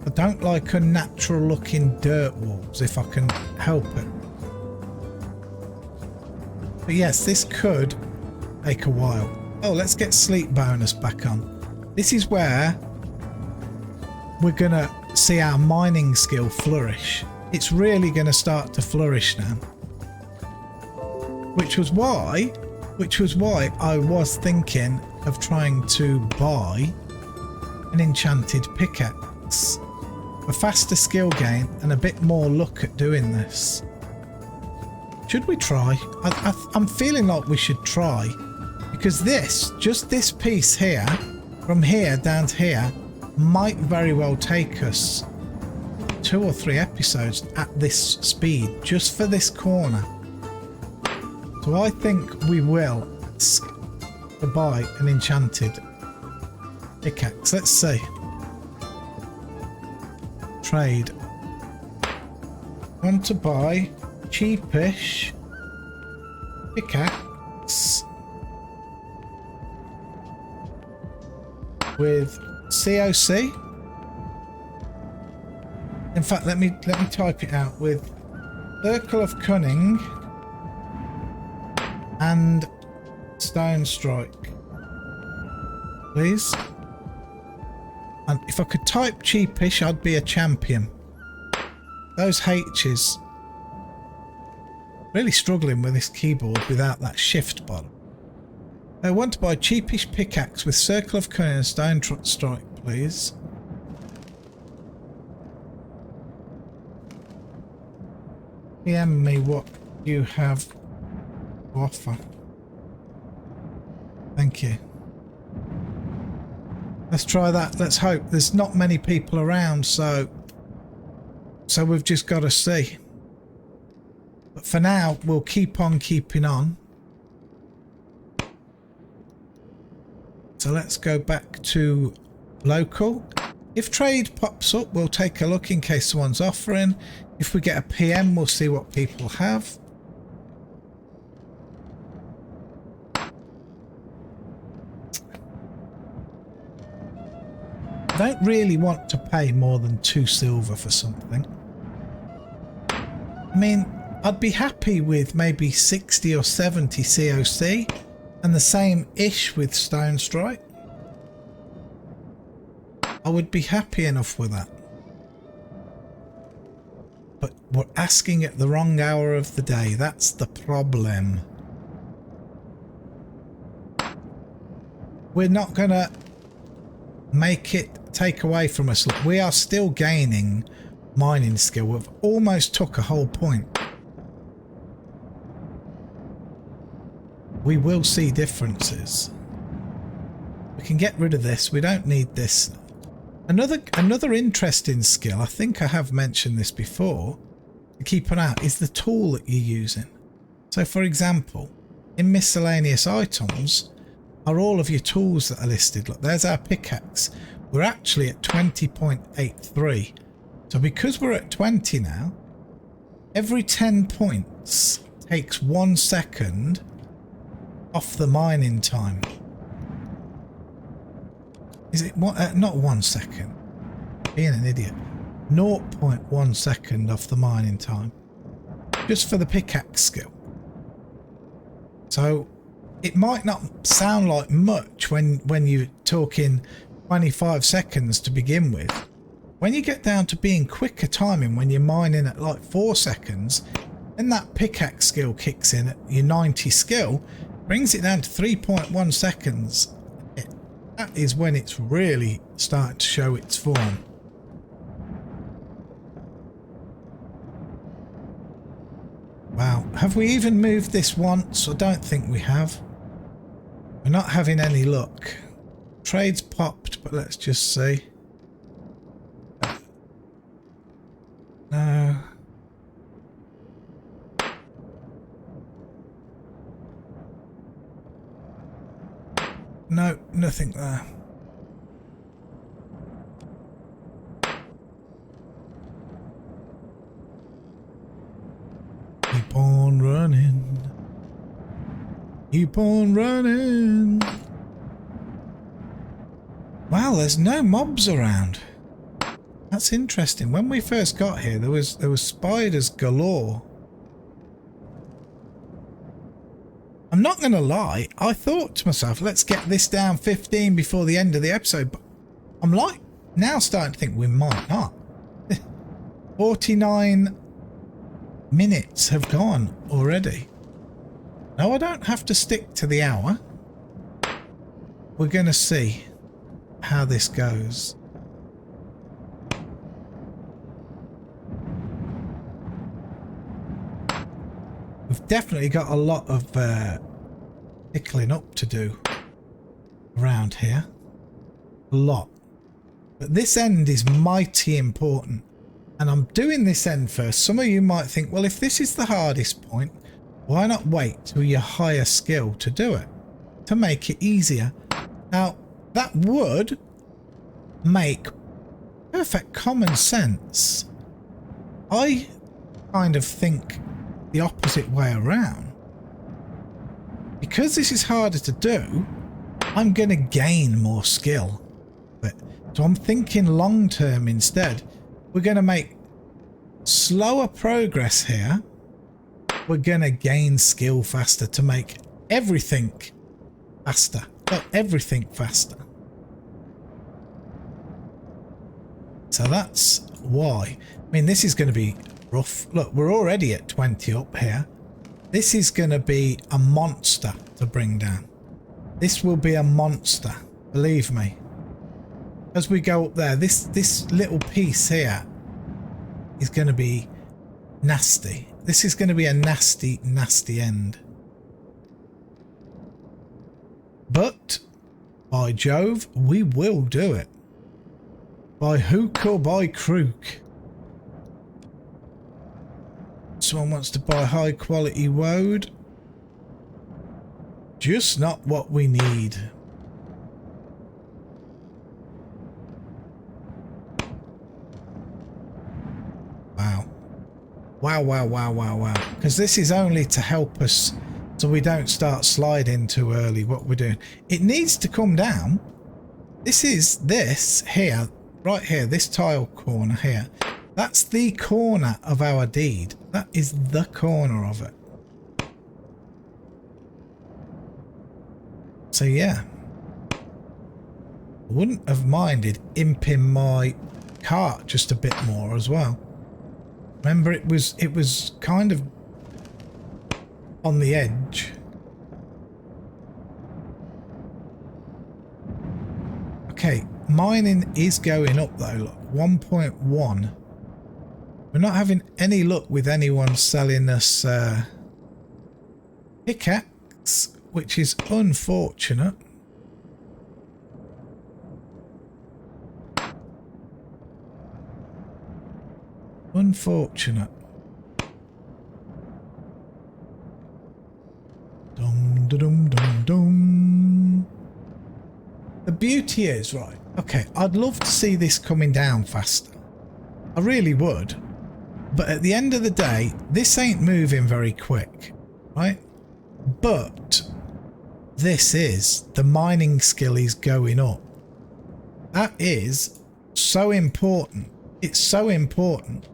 I don't like unnatural looking dirt walls if I can help it. But yes, this could take a while. Oh, let's get sleep bonus back on. This is where we're gonna see our mining skill flourish. It's really gonna start to flourish now. Which was why I was thinking of trying to buy an enchanted pickaxe. A faster skill gain and a bit more luck at doing this. Should we try? I'm feeling like we should try. Because just this piece here, from here down to here, might very well take us 2 or 3 episodes at this speed just for this corner. So I think we will ask to buy an enchanted pickaxe. Let's see. Trade. Want to buy cheapish pickaxe with COC. In fact, let me type it out with Circle of Cunning and Stone Strike, please. And if I could type cheapish, I'd be a champion. Those H's. Really struggling with this keyboard without that shift button. I want to buy cheapish pickaxe with Circle of Cunning and Stone Strike, please. PM me what you have to offer. Thank you. Let's try that. Let's hope. There's not many people around, so we've just got to see. But for now, we'll keep on keeping on. So let's go back to local. If trade pops up, we'll take a look in case someone's offering. If we get a PM, we'll see what people have. I don't really want to pay more than 2 silver for something. I mean, I'd be happy with maybe 60 or 70 COC and the same-ish with Stone Strike. I would be happy enough with that. But we're asking at the wrong hour of the day. That's the problem. We're not going to make it take away from us. Look, we are still gaining mining skill. We've almost took a whole point. We will see differences. We can get rid of this. We don't need this. Another interesting skill, I think I have mentioned this before, to keep an eye out, is the tool that you're using. So for example, in miscellaneous items are all of your tools that are listed. Look, there's our pickaxe. We're actually at 20.83. So because we're at 20 now, every 10 points takes 1 second off the mining time. Is it not 1 second? Being an idiot. 0.1 second off the mining time. Just for the pickaxe skill. So it might not sound like much when you're talking 25 seconds to begin with. When you get down to being quicker timing, when you're mining at like 4 seconds, then that pickaxe skill kicks in at your 90 skill, brings it down to 3.1 seconds. That is when it's really starting to show its form. Wow, have we even moved this once? I don't think we have. We're not having any luck. Trade's popped, but let's just see. No. No, nothing there. Keep on running. Keep on running. Wow, there's no mobs around. That's interesting. When we first got here, there was spiders galore. I'm not going to lie, I thought to myself, let's get this down 15 before the end of the episode, but I'm like now starting to think we might not. 49 minutes have gone already. No, I don't have to stick to the hour. We're going to see how this goes. We've definitely got a lot of pickling up to do around here. A lot. But this end is mighty important. And I'm doing this end first. Some of you might think, well, if this is the hardest point, why not wait till your higher skill to do it? To make it easier. Now, that would make perfect common sense. I kind of think the opposite way around. Because this is harder to do, I'm going to gain more skill. So I'm thinking long term instead. We're going to make slower progress here. We're going to gain skill faster to make everything faster. Everything faster. So that's why. I mean, this is going to be rough. Look, we're already at 20 up here. This is going to be a monster to bring down. This will be a monster, believe me. As we go up there, this little piece here is going to be nasty. This is going to be a nasty, nasty end. But, by Jove, we will do it. By hook or by crook. Someone wants to buy high quality woad. Just not what we need. Wow. Wow, wow, wow, wow, wow. Because this is only to help us so we don't start sliding too early what we're doing. It needs to come down. This is this here, right here, this tile corner here. That's the corner of our deed. That is the corner of it. So yeah. I wouldn't have minded imping my cart just a bit more as well. Remember, it was kind of on the edge. Okay, mining is going up though. Look, 1.1. We're not having any luck with anyone selling us pickaxe, which is unfortunate. Unfortunate. Dum dum dum dum. The beauty is, right, okay, I'd love to see this coming down faster. I really would. But at the end of the day, this ain't moving very quick, right? But this is, the mining skill is going up. That is so important. It's so important.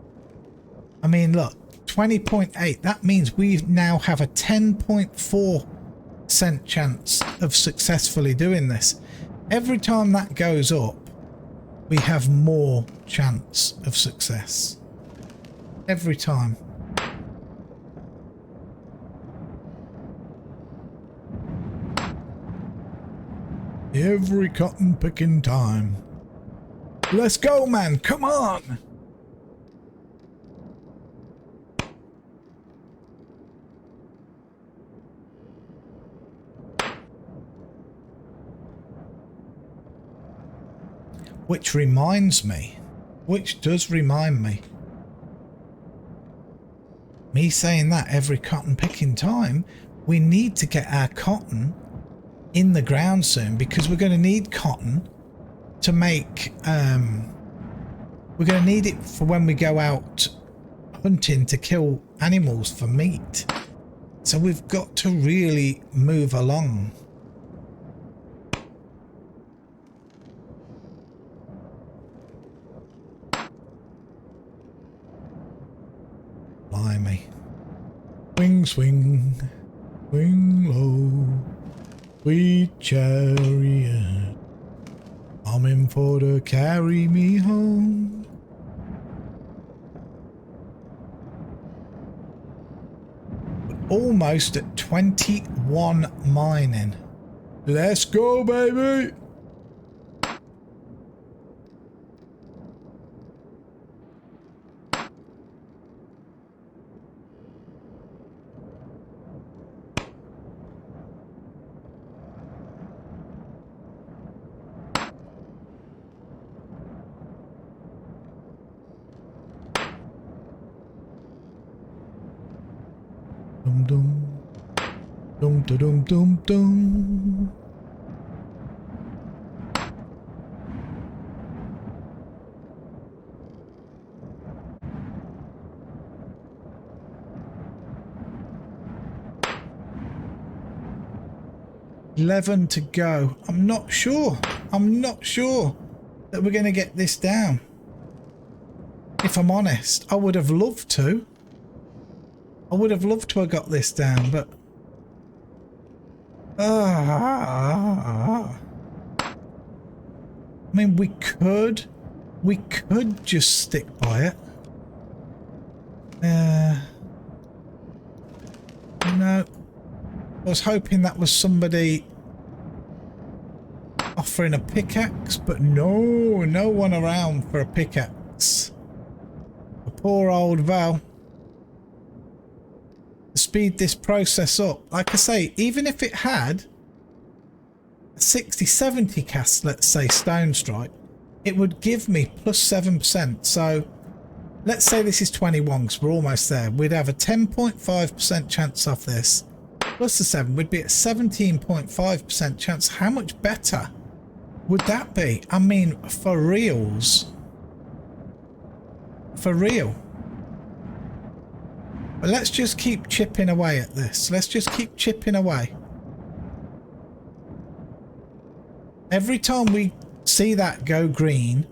I mean, look, 20.8, that means we now have a 10.4% chance of successfully doing this. Every time that goes up, we have more chance of success. Every time. Every cotton picking time. Let's go, man, come on! Which reminds me, which does remind me, me saying that every cotton picking time, we need to get our cotton in the ground soon, because we're going to need cotton to make, we're going to need it for when we go out hunting to kill animals for meat. So we've got to really move along. Blimey. Swing, swing, swing low, sweet chariot, coming for to carry me home. Almost at 21 mining. Let's go, baby! Dum dum. Dum dum dum dum dum. $11 to go. I'm not sure. I'm not sure that we're going to get this down. If I'm honest, I would have loved to. I would have loved to have got this down, but I mean, we could just stick by it. No, I was hoping that was somebody offering a pickaxe, but no one around for a pickaxe. A poor old Val. To speed this process up, like I say, even if it had a 60-70 cast, let's say stone strike, it would give me plus 7%. So let's say this is 21 because we're almost there. We'd have a 10.5% chance off this plus the 7. We'd be at 17.5% chance. How much better would that be? I mean, for reals. For real. But let's just keep chipping away at this. Let's just keep chipping away. Every time we see that go green,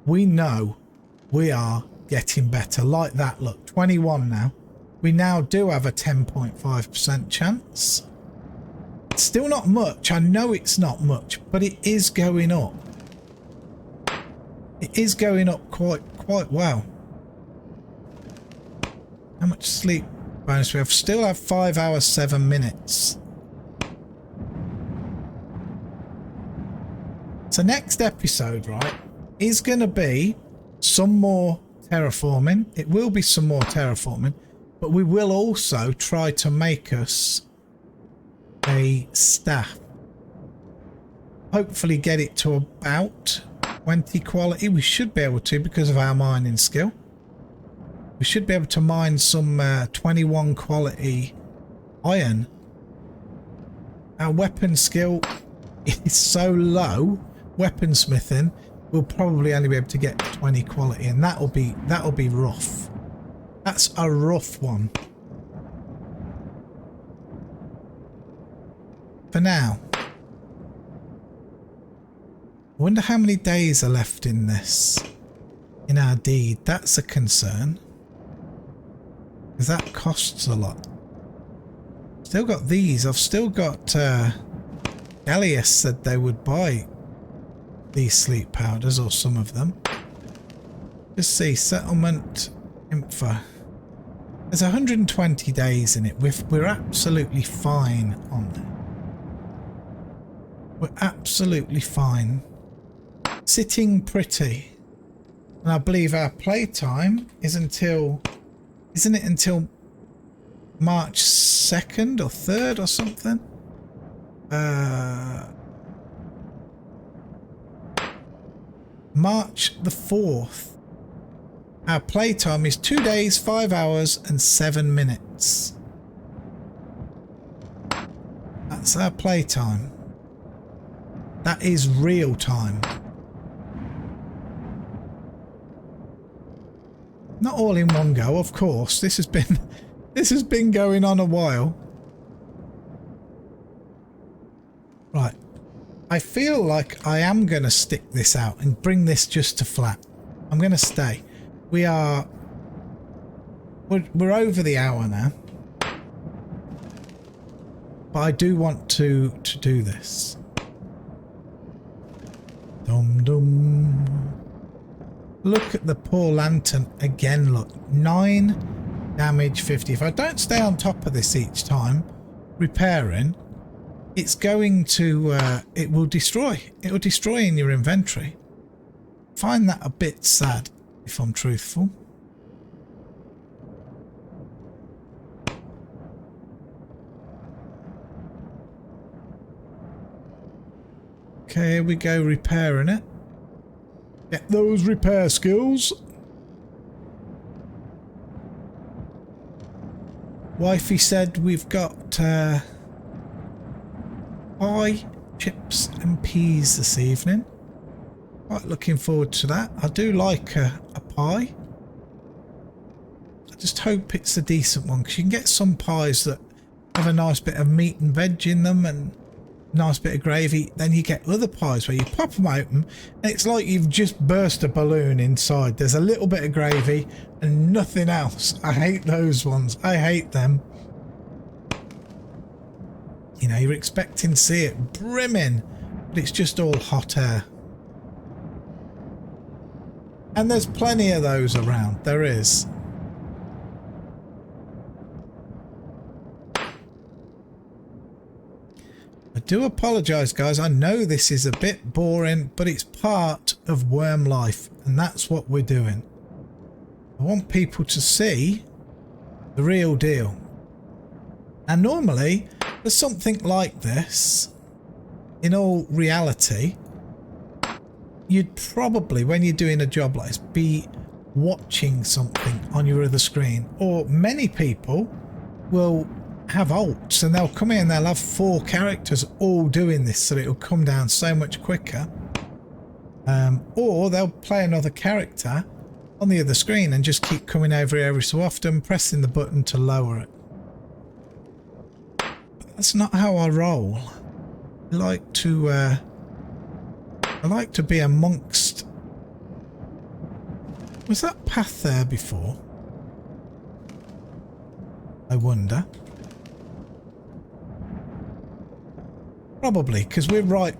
we know we are getting better. Like that, look, 21 now. We now do have a 10.5% chance. It's still not much. I know it's not much, but it is going up. It is going up quite well. How much sleep bonus we have? Still have 5 hours 7 minutes. So next episode, right, is going to be some more terraforming. It will be some more terraforming, but we will also try to make us a staff. Hopefully get it to about 20 quality. We should be able to because of our mining skill. We should be able to mine some 21 quality iron. Our weapon skill is so low. Weaponsmithing, we'll probably only be able to get 20 quality, and that'll be rough. That's a rough one. For now. I wonder how many days are left in this. In our deed. That's a concern. Because that costs a lot. Still got these. I've still got Elias said they would buy these sleep powders, or some of them. Just see settlement info. There's 120 days in it. We're absolutely fine on it. We're absolutely fine. Sitting pretty. And I believe our playtime is until, isn't it until March 2nd or 3rd or something? March the 4th. Our playtime is 2 days, 5 hours and 7 minutes. That's our playtime. That is real time. Not all in one go, of course. This has been going on a while. Right. I feel like I am going to stick this out and bring this just to flat. I'm going to stay. We're over the hour now. But I do want to do this. Dum dum. Look at the poor lantern again. Look, 9 damage, 50. If I don't stay on top of this each time, repairing, it's going to, it will destroy. It will destroy in your inventory. Find that a bit sad, if I'm truthful. Okay, here we go, repairing it. Get those repair skills. Wifey said we've got pie, chips and peas this evening. Quite looking forward to that. I do like a pie. I just hope it's a decent one, because you can get some pies that have a nice bit of meat and veg in them and a nice bit of gravy. Then you get other pies where you pop them open and it's like you've just burst a balloon inside. There's a little bit of gravy and nothing else. I hate those ones. I hate them. You know, you're expecting to see it brimming, but it's just all hot air. And there's plenty of those around. There is. I do apologise, guys. I know this is a bit boring, but it's part of Wurm life, and that's what we're doing. I want people to see the real deal. And normally, for something like this, in all reality, you'd probably, when you're doing a job like this, be watching something on your other screen. Or many people will have alts and they'll come in and they'll have 4 characters all doing this, so it'll come down so much quicker. Or they'll play another character on the other screen and just keep coming over every so often, pressing the button to lower it. But that's not how I roll. I like to be amongst... Was that path there before? I wonder. Probably, because we're right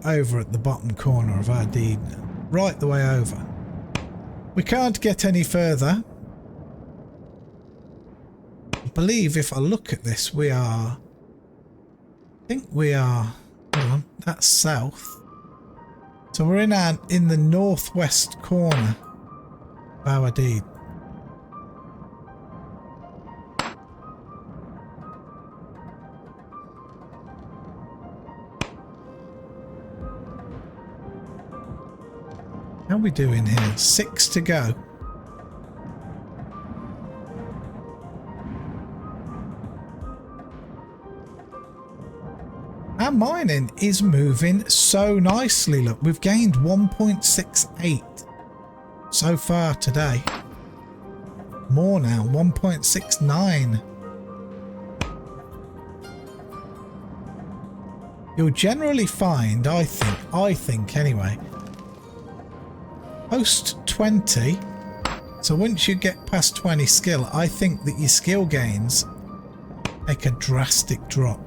over at the bottom corner of our deed now. Right the way over. We can't get any further. I believe if I look at this, we are... I think we are... Hold on, that's south. So we're in the northwest corner of our deed. How are we doing here? 6 to go. Our mining is moving so nicely. Look, we've gained 1.68 so far today. More now, 1.69. You'll generally find, I think anyway, post 20, so once you get past 20 skill, I think that your skill gains make a drastic drop.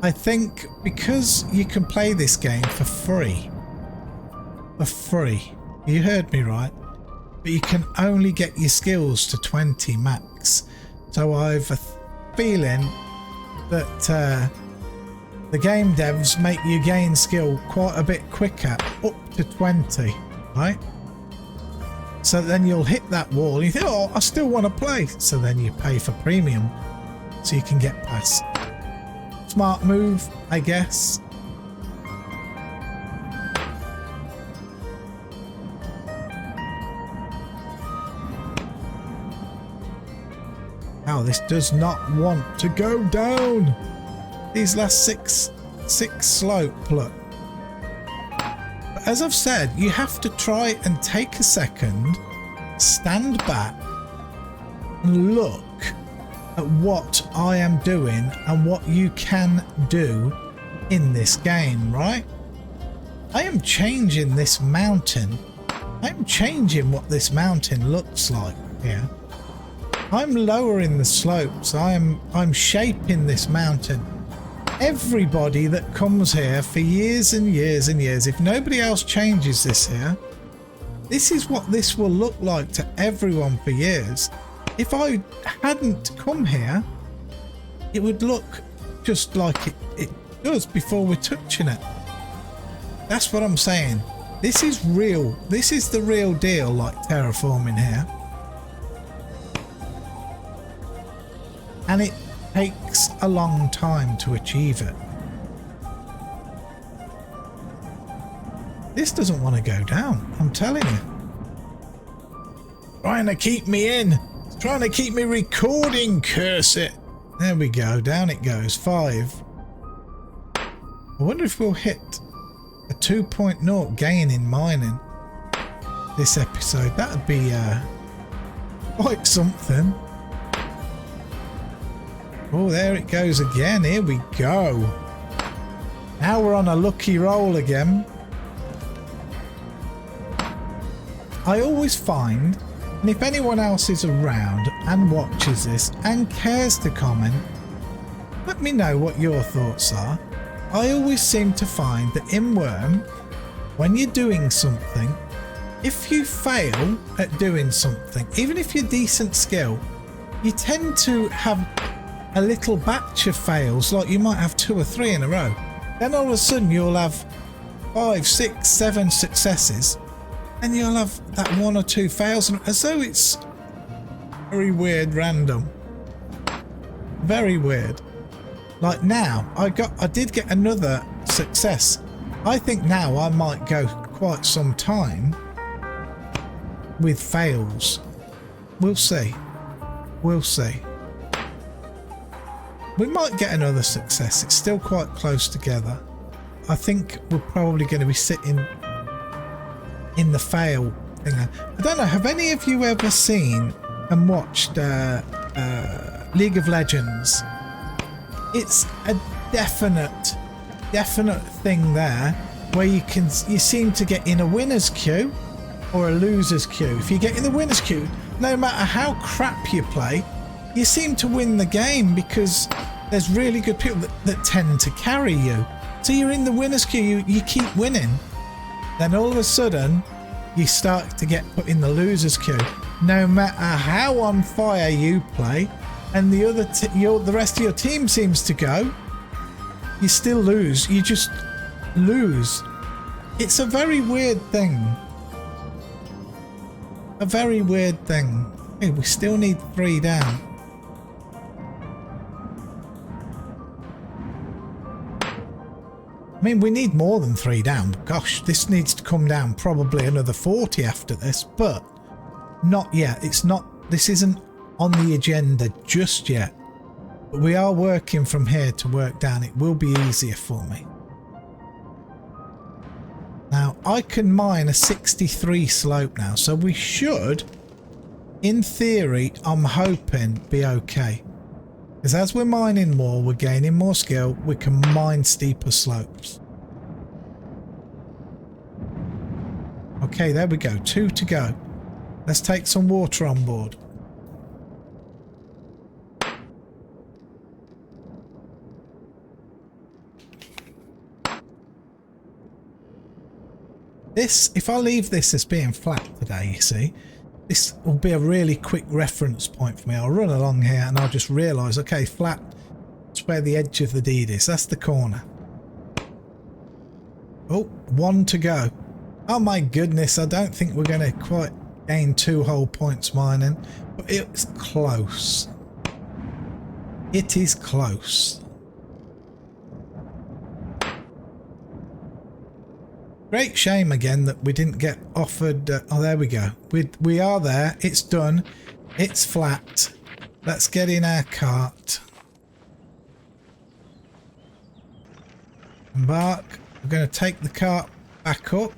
I think because you can play this game for free. For free. You heard me right. But you can only get your skills to 20 max. So I've a feeling that the game devs make you gain skill quite a bit quicker, up to 20, right? So then you'll hit that wall and you think, oh, I still want to play. So then you pay for premium so you can get past. Smart move, I guess. Now this does not want to go down. These last six slope, look. But as I've said, you have to try and take a second, stand back and look at what I am doing and what you can do in this game, right? I am changing this mountain. I'm changing what this mountain looks like here. I'm lowering the slopes. I'm shaping this mountain. Everybody that comes here for years and years and years, if nobody else changes this here, this is what this will look like to everyone for years. If I hadn't come here, it would look just like it does before we're touching it. That's what I'm saying. This is real. This is the real deal, like terraforming here. And it takes a long time to achieve it. This doesn't want to go down, I'm telling you. Trying to keep me in. Trying to keep me recording, curse it. There we go, down it goes. 5. I wonder if we'll hit a 2.0 gain in mining this episode. That would be quite something. Oh, there it goes again. Here we go. Now we're on a lucky roll again. I always find, and if anyone else is around and watches this and cares to comment, let me know what your thoughts are. I always seem to find that in Wurm, when you're doing something, if you fail at doing something, even if you're decent skill, you tend to have a little batch of fails, like you might have 2 or 3 in a row. Then all of a sudden you'll have 5, 6, 7 successes, and you'll have that 1 or 2 fails, as though it's very weird, random. Very weird. Like now, I did get another success. I think now I might go quite some time with fails. We'll see. We'll see. We might get another success. It's still quite close together. I think we're probably going to be sitting in the fail thing. I don't know, have any of you ever seen and watched League of Legends? It's a definite thing there where you seem to get in a winner's queue or a loser's queue. If you get in the winner's queue, no matter how crap you play, you seem to win the game because there's really good people that tend to carry you. So you're in the winner's queue, you keep winning. Then all of a sudden, you start to get put in the loser's queue. No matter how on fire you play, and the rest of your team seems to go, you still lose. You just lose. It's a very weird thing. A very weird thing. Hey, we still need 3 down. I mean, we need more than 3 down. Gosh, this needs to come down probably another 40 after this, but not yet. It's not, this isn't on the agenda just yet. But we are working from here to work down. It will be easier for me. Now, I can mine a 63 slope now, so we should, in theory, I'm hoping, be okay. Because as we're mining more, we're gaining more skill, we can mine steeper slopes. Okay, there we go. 2 to go. Let's take some water on board. This, if I leave this as being flat today, you see, this will be a really quick reference point for me. I'll run along here and I'll just realise, okay, flat, that's where the edge of the deed is. That's the corner. Oh, 1 to go. Oh my goodness, I don't think we're going to quite gain 2 whole points mining, but it's close. It is close. Great shame again that we didn't get offered. Oh, there we go. We are there. It's done. It's flat. Let's get in our cart. Embark. We're going to take the cart back up.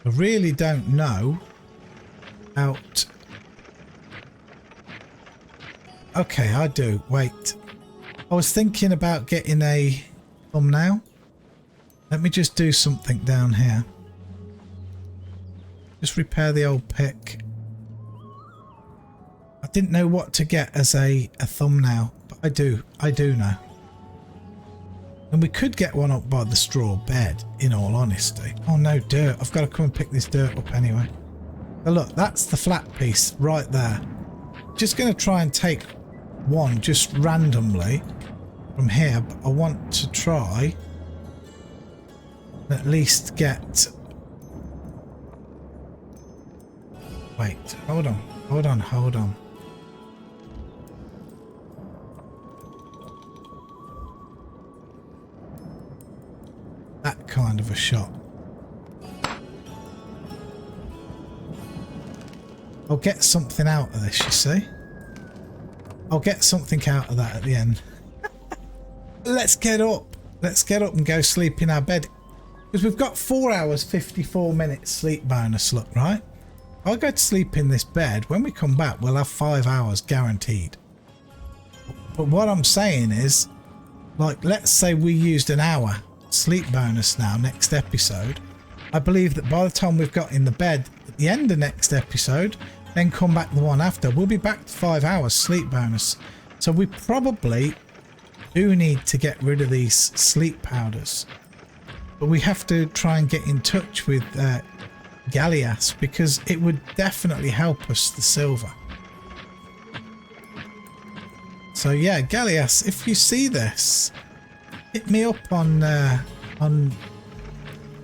I really don't know how to... Okay, I do. Wait. I was thinking about getting a thumbnail. Let me just do something down here. Just repair the old pick. I didn't know what to get as a thumbnail, but I do know. And we could get one up by the straw bed, in all honesty. Oh no, dirt. I've got to come and pick this dirt up anyway. So look, that's the flat piece right there. Just going to try and take one just randomly from here, but I want to try and at least get... Wait, hold on. that kind of a shot. I'll get something out of this, you see. I'll get something out of that at the end. Let's get up. Let's get up and go sleep in our bed. Because we've got 4 hours, 54 minutes sleep bonus, look, right? I'll go to sleep in this bed. When we come back, we'll have 5 hours guaranteed. But what I'm saying is, like, let's say we used an hour sleep bonus now, next episode. I believe that by the time we've got in the bed at the end of next episode, then come back the one after, we'll be back to 5 hours sleep bonus. So we probably do need to get rid of these sleep powders. But we have to try and get in touch with Valiance, because it would definitely help us the silver. So yeah, Valiance, if you see this, hit me up on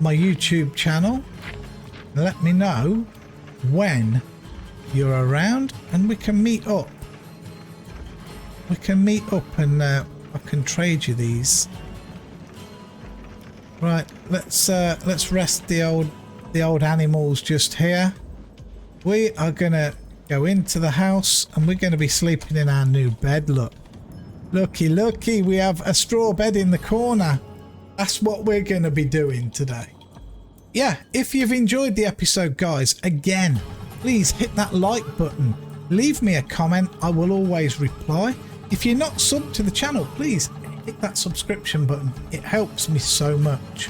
my YouTube channel and let me know when you're around and we can meet up. We can meet up and I can trade you these. Right, let's rest the old animals just here. We are gonna go into the house and we're gonna be sleeping in our new bed. Look, looky, we have a straw bed in the corner. That's what we're gonna be doing today. Yeah, if you've enjoyed the episode, guys, again, please hit that like button. Leave me a comment. I will always reply. If you're not subbed to the channel, please hit that subscription button. It helps me so much.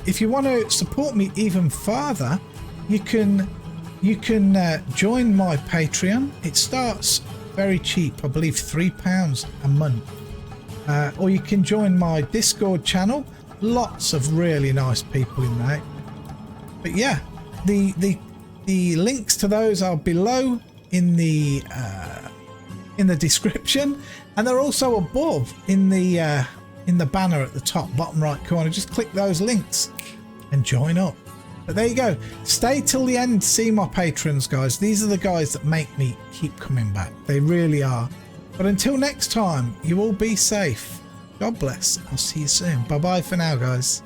If you want to support me even further, you can join my Patreon. It starts very cheap, I believe £3 a month. Or you can join my Discord channel. Lots of really nice people in there. But yeah, the links to those are below in the description, and they're also above in the banner at the top bottom right corner. Just click those links and join up. But there you go. Stay till the end to see my patrons, guys. These are the guys that make me keep coming back. They really are. But until next time, you all be safe. God bless. I'll see you soon. Bye bye for now, guys.